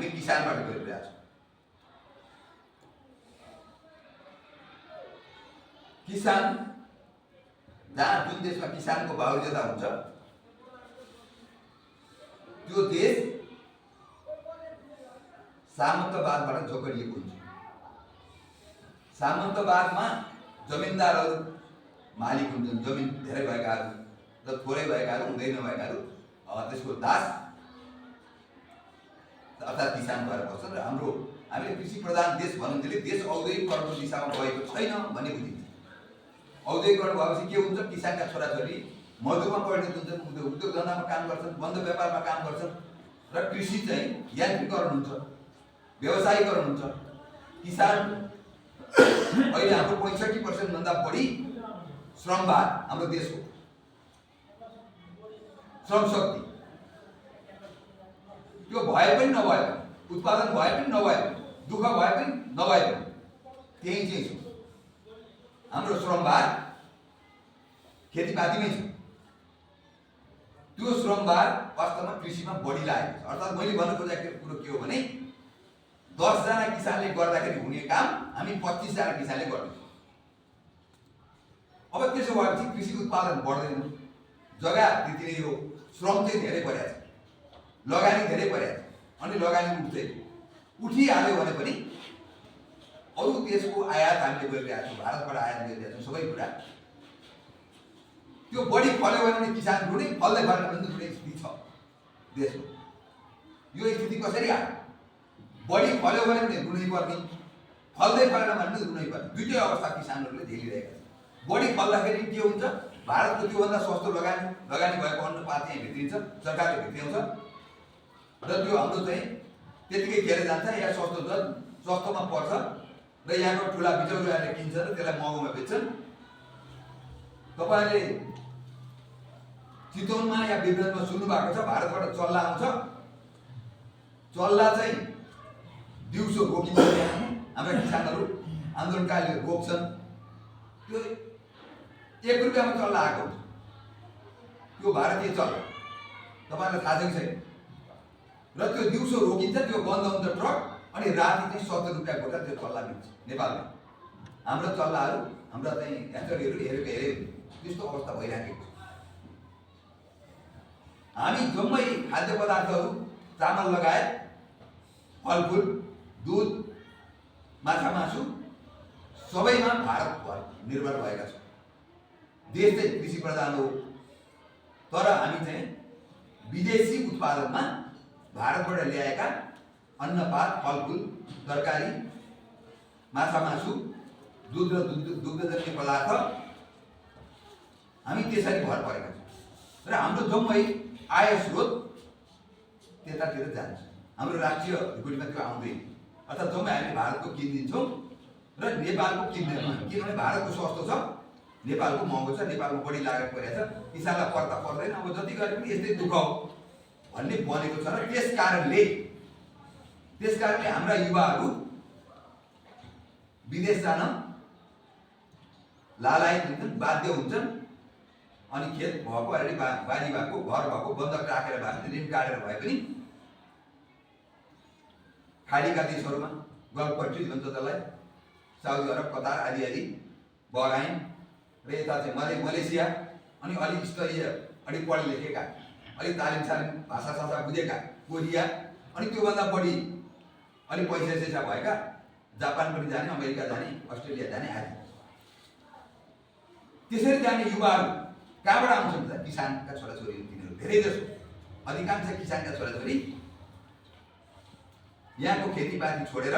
हामी किसानबाट गरिरहेका छौँ। किसान जहाँ जुन देशमा किसानको बाहुल्यता हुन्छ त्यो देश सामन्तवादबाट जोडिएको हुन्छ। सामन्तवादमा जमिनदारहरू मालिक हुन्छन्, जमिन धेरै भएकाहरू र थोरै भएकाहरू, हुँदै नभएकाहरू त्यसको दास अर्थात् किसान भएर बस्छन्। र हामीले कृषि प्रधान देश भन्नुले देश औद्योगिकरणको दिशामा गएको छैन भन्ने बुझिन्छ। औद्योगिकरण भएपछि के हुन्छ? किसानका छोराछोरी मजदुरमा परिणत हुन्छन्, उद्योग धन्दामा काम गर्छन्, बन्द व्यापारमा काम गर्छन् र कृषि चाहिँ यान्त्रिकरण हुन्छ, व्यवसायीकरण हुन्छ। किसान अहिले हाम्रो 65% भन्दा बढी श्रमभार हाम्रो देशको श्रम शक्ति त्यो भए पनि नभए पनि, उत्पादन भए पनि नभए पनि, दुःख भए पनि नभए पनि त्यही चाहिँ छ। हाम्रो श्रमभार खेतीपातीमै छ। त्यो श्रमभार वास्तवमा कृषिमा बढी लागेको छ। अर्थात् मैले भन्नु खोजेको कुरो के हो भने 10 जना किसानले गर्दाखेरि हुने काम हामी 25 जना किसानले गर्दैछौँ। अब त्यसो भएपछि कृषि उत्पादन बढ्दैन, जग्गा त्यति नै हो, श्रम चाहिँ धेरै परेको छ, लगानी धेरै परेको छ। अनि लगानी उठिहाल्यो भने पनि अरू देशको आयात हामीले गरिरहेका छौँ, भारतबाट आयात गरिरहेका छौँ सबै कुरा। त्यो बढी फल्यो भने किसान रुने, फल्दै फलेन भने रुने स्थिति छ देशको। यो स्थिति कसरी आयो? बढी फल्यो भने पनि रुनै पर्ने, फल्दै फलेन भने पनि रुनै पर्ने, दुईटै अवस्था किसानहरूले झेलिरहेका छन्। बढी फल्दाखेरि के हुन्छ? भारतको त्योभन्दा सस्तो लगानी भएको अन्नपात यहाँ भित्रिन्छ, सरकारले भित्र्याउँछ र त्यो हाम्रो चाहिँ त्यतिकै खेर जान्छ या सस्तोमा पर्छ र यहाँको ठुला बिचौलियाले किन्छ र त्यसलाई महँगोमा बेच्छन्। तपाईँले चितवनमा या विवरणमा सुन्नु भएको छ, भारतबाट चल्ला आउँछ, चल्ला चाहिँ दिउँसो रोकिन्छ। हाम्रा किसानहरू आन्दोलनकारीले रोक्छन्। त्यो 1 रुपियाँमा चल्ला आएको हुन्छ। त्यो भारतीय चल्ला तपाईँलाई थाहा छ कि छैन? र त्यो दिउँसो रोकिन्छ, त्यो बन्द हुन्छ ट्रक, अनि राति चाहिँ 70 रुपियाँ गोटा त्यो चल्ला मिल्छ नेपालमा। हाम्रा चल्लाहरू, हाम्रा चाहिँ यात्रीहरू हेरेको त्यस्तो अवस्था भइराखेको छ। हामी जम्मै खाद्य पदार्थहरू, चामल लगायत फलफुल, दुध, माछा मासु सबैमा भारत निर्भर भएका छौँ। देश चाहिँ कृषि प्रधान हो, तर हामी चाहिँ विदेशी उत्पादनमा भारतबाट ल्याएका अन्नपात, फलफुल, तरकारी, माछा मासु, दुध र दुग्धजन्य पदार्थ हामी त्यसरी भर परेका छौँ। र हाम्रो जम्मै आय स्रोत त्यतातिर जान्छ। हाम्रो राष्ट्रिय ढुकुटीमा त्यो आउँदैन। अर्थात् जम्मै हामीले भारतको किनिदिन्छौँ र नेपालको किन्दैनौँ, किनभने भारतको सस्तो छ, नेपालको महँगो छ, नेपालमा बढी लागत परेको छ, किसानलाई पर्दा पर्दैन, अब जति गरे पनि यस्तै दुःख हो भन्ने बनेको छ। र त्यस कारणले हाम्रा युवाहरू विदेश जान लालायत हुन्छन्, बाध्य हुन्छन्। अनि खेत भएको, अलरेडी बानी भएको, घर भएको, बन्धक राखेर भए पनि, ऋण काटेर भए पनि खाडीका देशहरूमा, गल्फ कन्ट्रिज भन्छ त्यसलाई, साउदी अरब, कतार आदि बहराइन र यता चाहिँ मलेसिया, अनि अलिक स्तरीय, अलिक पढे लेखेका, अलिक तालिम भाषा बुझेका कोरिया, अनि त्योभन्दा बढी अलिक पैसा भएका जापान पनि जाने, अमेरिका जाने, अस्ट्रेलिया जाने आदि। त्यसरी जाने युवाहरू कहाँबाट आउँछन् त? किसानका छोराछोरीहरू। तिनीहरू धेरै जसो, अधिकांश किसानका छोराछोरी यहाँको खेतीपाती छोडेर,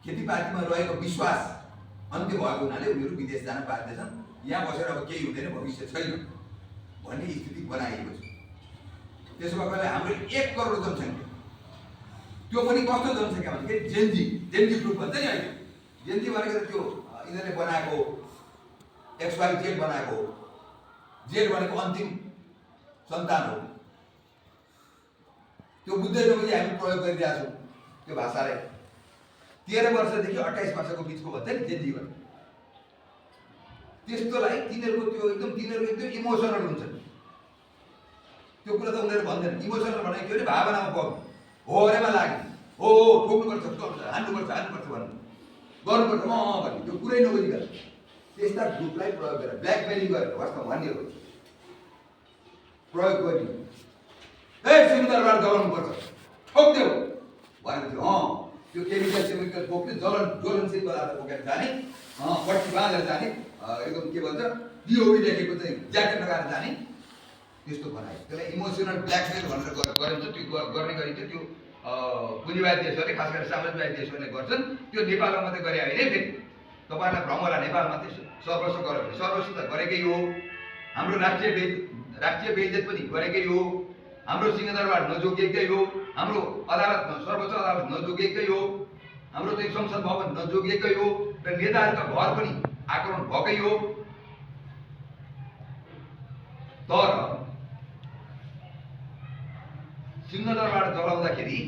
खेतीपातीमा रहेको विश्वास अन्त्य भएको हुनाले उनीहरू विदेश जान बाध्य छन्। यहाँ बसेर अब केही हुँदैन, भविष्य छैन भन्ने स्थिति बनाइएको छ। त्यसो भएकाले हाम्रो 1 करोड जनसङ्ख्या, त्यो पनि कस्तो जनसङ्ख्या भन्दाखेरि जेनजी ग्रुप भन्छ नि अहिले। जेनजी भनेको त्यो यिनीहरूले बनाएको XYZ बनाएको, जेड भनेको अन्तिम सन्तान हो। त्यो बुझ्दै नबुझी हामी प्रयोग गरिरहेका छौँ त्यो भाषालाई। 13 वर्षदेखि 28 वर्षको बिचको भन्छ नि जेनजी भने। त्यस्तोलाई तिनीहरू एकदम इमोसनल हुन्छन्। त्यो कुरा त उनीहरू भन्दैन। इमोसनल भनेको के भने भावनामा पर्नु। होरेमा लाग्ने हो ठोक्नुपर्छ हान्नुपर्छ भन्नु गर्नुपर्छ भन्ने त्यो कुरै नबुझिकन त्यस्ता ग्रुपलाई प्रयोग गरेर ब्ल्याकमेलिङ गरेर वास्तवमा भन्ने हो प्रयोग गरियो सिलिन्डरबाट जलाउनुपर्छ ठोक्दियो भनेको थियो त्यो केमिकल बोक्ने ज्वलनशील पदार्थ बोकेर जाने पट्टी बाँधेर जाने एकदम के भन्छ पिओभी लेखेको चाहिँ ज्याकेट लगाएर जाने त्यस्तो बनायो त्यसलाई इमोसनल ब्ल्याकमेल भनेर गरिन्छ त्यो गर्ने गरिन्छ त्यो पुँजीवादी देशहरूले खास गरेर साम्राज्यवादी देशहरूले गर्छन् त्यो नेपालमा मात्रै गरे होइन फेरि तपाईँहरूलाई भ्रम होला नेपालमा चाहिँ सर्वस्व गऱ्यो भने सर्वस्व त गरेकै हो हाम्रो राष्ट्रिय बेइज्जत पनि गरेकै हो हाम्रो सिंहदरबार नजोगिएकै हो हाम्रो अदालत सर्वोच्च अदालत नजोगिएकै हो हाम्रो चाहिँ संसद भवन नजोगिएकै हो र नेताहरूका घर पनि आक्रमण भएकै हो तर सिंहदरबार जलाउँदाखेरि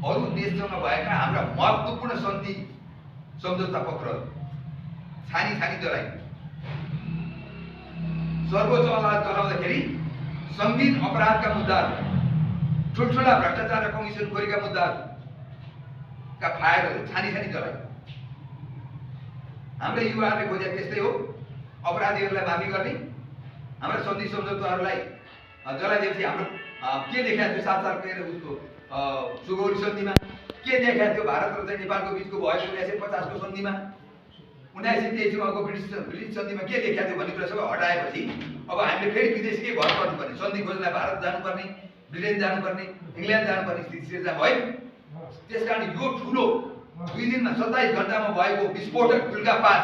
अरू देशसँग भएका हाम्रा महत्त्वपूर्ण सन्धि सम्झौता पत्रहरू छानी जलाइयो सर्वोच्च अदालत जलाउँदाखेरि संगीन अपराधका मुद्दाहरू ठुल्ठुला भ्रष्टाचार र कमिसन खोरीका मुद्दाहरूका फाइलहरू छानी जलाइयो हाम्रा युवाहरूले खोजे त्यस्तै हो अपराधीहरूलाई माफी गर्ने हाम्रा सन्धि सम्झौताहरूलाई जलाइदिएपछि हाम्रो के देखाएको थियो 7 साल पहिले उसको सुगौरी सन्धिमा के देखाएको थियो भारत र चाहिँ नेपालको बिचको भएको 1950 को सन्धिमा 1923 मा ब्रिटिस सन्धिमा के देखाएको थियो भन्ने कुरा सबै हटाएपछि अब हामीले फेरि विदेशीकै घर गर्नुपर्ने सन्धि खोज्नलाई भारत जानुपर्ने ब्रिटेन जानुपर्ने इङ्ल्यान्ड जानुपर्ने स्थिति सिर्जना भयो त्यसकारण यो ठुलो 2 दिनमा 27 घण्टामा भएको विस्फोटक उल्कापात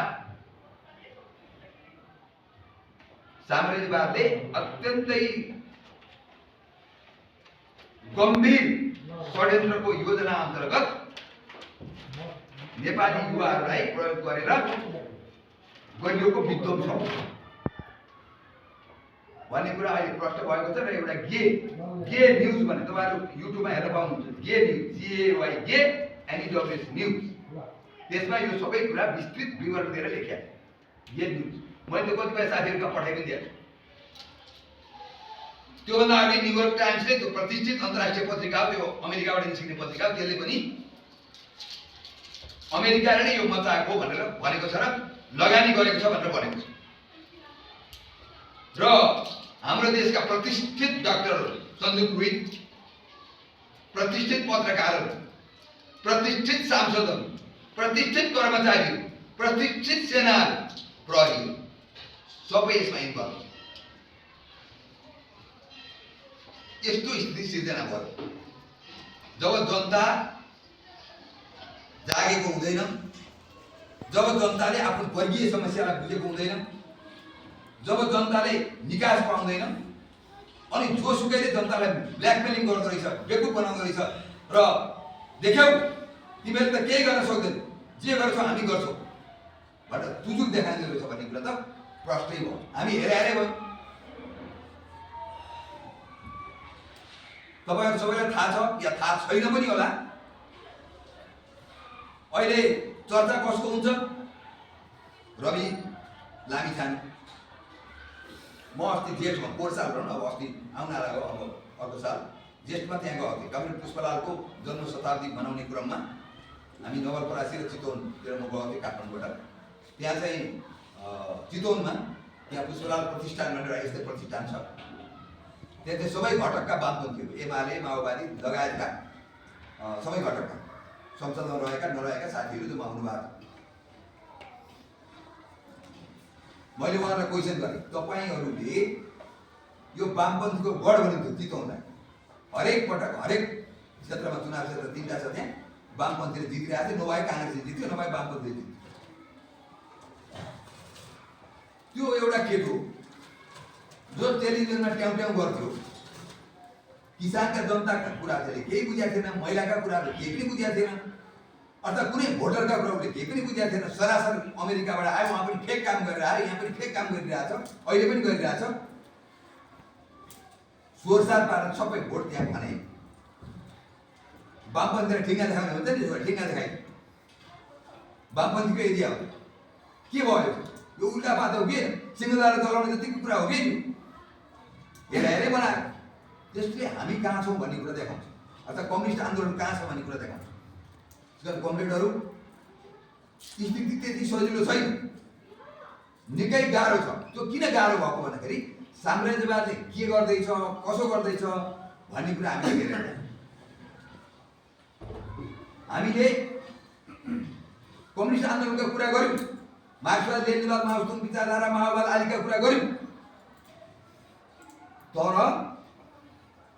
साम्राज्यवादले अत्यन्तै गम्भीर षड्यन्त्रको योजना अन्तर्गत नेपाली युवाहरूलाई प्रयोग गरेर गरिएको विध्वंस हो भन्ने कुरा अहिले प्रष्ट भएको छ र एउटा गे न्युज भन्ने तपाईँहरू युट्युबमा हेर्न पाउनुहुन्छ गे न्युज GAY गे NEWS न्युज त्यसमा यो सबै कुरा विस्तृत विवरण दिएर लेख्या गे न्युज मैले त कतिपय साथीहरूका पठाइ पनि दिएको त्योभन्दा अगाडि न्युयोर्क टाइम्सले त्यो प्रतिष्ठित अन्तर्राष्ट्रिय पत्रिका हो त्यो अमेरिकाबाट निस्किने पत्रिका हो त्यसले पनि अमेरिकाले नै यो मचाएको भनेर भनेको छ र लगानी गरेको छ भनेर भनेको छ र हाम्रो देशका प्रतिष्ठित डाक्टरहरू सन्दीप पुरोहित प्रतिष्ठित पत्रकारहरू प्रतिष्ठित सांसदहरू प्रतिष्ठित कर्मचारीहरू प्रतिष्ठित सेनाहरू प्रहरीहरू सबै यसमा इन्भल्भ यस्तो स्थिति सिर्जना भयो जब जनता जागेको हुँदैन जब जनताले आफ्नो वर्गीय समस्यालाई बुझेको हुँदैन जब जनताले निकास पाउँदैन अनि जोसुकैले जनतालाई ब्ल्याकमेलिङ गर्दो रहेछ बेकुफ बनाउँदो रहेछ र देख्यौ तिमीले त केही गर्न सक्दैन जे गर्छौ हामी गर्छौँ भनेर तुजुक देखाइदिँदो रहेछ भन्ने कुरा त प्रष्टै भयो हामी हेरे भयो तपाईहरु सबैलाई थाहा छ या थाहा छैन पनि होला अहिले चर्चा कसको हुन्छ रवि लामिछाने म अस्ति जेठमा पोहोर साल भनौँ अब अस्ति आउन लाग्यो अब अर्को साल जेठमा त्यहाँ गएको थिएँ कमरेड पुष्पलालको जन्म शताब्दी मनाउने क्रममा हामी नवलपरासी र चितवनतिर म गएको थिएँ काठमाडौँबाट त्यहाँ चाहिँ चितवनमा त्यहाँ पुष्पलाल प्रतिष्ठान भनेर यस्तै प्रतिष्ठान छ त्यहाँ चाहिँ सबै घटकका वामपन्थीहरू एमाले माओवादी लगायतका सबै घटकका संसदमा रहेका नरहेका साथीहरू जो आउनुभएको मैले उहाँलाई क्वेसन गरेँ तपाईहरुले यो वामपन्थीको गढ भनिन्थ्यो चितवनलाई हरेक पटक हरेक क्षेत्रमा चुनाव क्षेत्र 3टा छ त्यहाँ वामपन्थीले जितिरहेको थियो नभए कांग्रेसले जित्यो नभए वामपन्थीले जित्यो त्यो एउटा केटो जो टेलिभिजनमा ट्याउ ट्याउ गर्थ्यो किसानका जनताका कुराहरूले केही बुझाएको थिएन महिलाका कुराहरू केही पनि बुझाएको थिएन अर्थात् कुनै भोटरका कुराहरूले केही पनि बुझाएको थिएन सरासर अमेरिकाबाट आयो उहाँ पनि फेक काम गरेर आयो यहाँ पनि फेक काम गरिरहेछ अहिले पनि गरिरहेछ सोरसार पारेर सबै भोट त्यहाँ खाने वामपन्थीलाई ठिङ्गा देखाउने हुन्छ नि ठिङ्गा देखाइ वामपन्थीको एरिया हो के भयो यो उल्टा बात हो के सिंहदरबार जलाउने जतिको कुरा हो कि हेरे बनायो त्यसले हामी कहाँ छौँ भन्ने कुरा देखाउँछ अथवा कम्युनिस्ट आन्दोलन कहाँ छ भन्ने कुरा देखाउँछ। त्यसकारण कमरेडहरू स्थिति त्यति सजिलो छैन, निकै गाह्रो छ। त्यो किन गाह्रो भएको भन्दाखेरि साम्राज्यवादले के गर्दैछ, कसो गर्दैछ भन्ने कुरा हामीले हेरेर हामीले कम्युनिस्ट आन्दोलनका कुरा गर्यौँ, मार्क्सवाद लेनिनवाद माओवाद विचारधारा माओवाद आदिका कुरा गर्यौँ, तर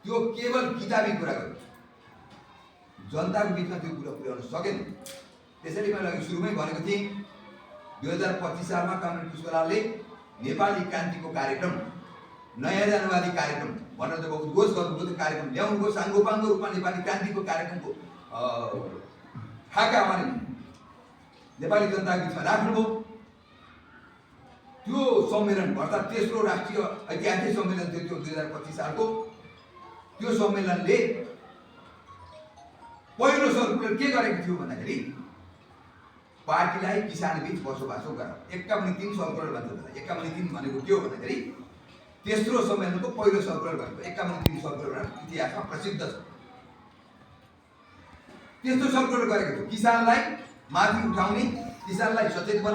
त्यो केवल किताबी कुरा गर्यो, जनताको बिचमा त्यो कुरा पुर्याउन सकेन। त्यसैले मैले अघि सुरुमै भनेको थिएँ 2025 सालमा कमरेड पुष्पलालले नेपाली क्रान्तिको कार्यक्रम, नयाँ जनवादी कार्यक्रम भनेर जब उद्घोष गर्नुभयो, त्यो कार्यक्रम ल्याउनुभयो, साङ्गोपाङ्गो रूपमा नेपाली क्रान्तिको कार्यक्रमको खाका उहाँले नेपाली जनताको बिचमा राख्नुभयो। त्यो सम्मेलन अर्थात् तेस्रो राष्ट्रिय ऐतिहासिक सम्मेलन थियो त्यो 2025 सालको। त्यो सम्मेलनले पहिलो सर्कुलर के गरेको थियो भन्दाखेरि पार्टीलाई किसान बीच बसोबासो गराऊ। 51 सर्कुलर भन्छ त्यसलाई। 51 भनेको के हो भन्दाखेरि तेस्रो सम्मेलनको पहिलो सर्कुलर भनेको 51 सर्कुलर इतिहासमा प्रसिद्ध छ। त्यस्तो सर्कुलर गरेको थियो, किसानलाई माथि उठाउने, किसानलाई सचेत बनाउने।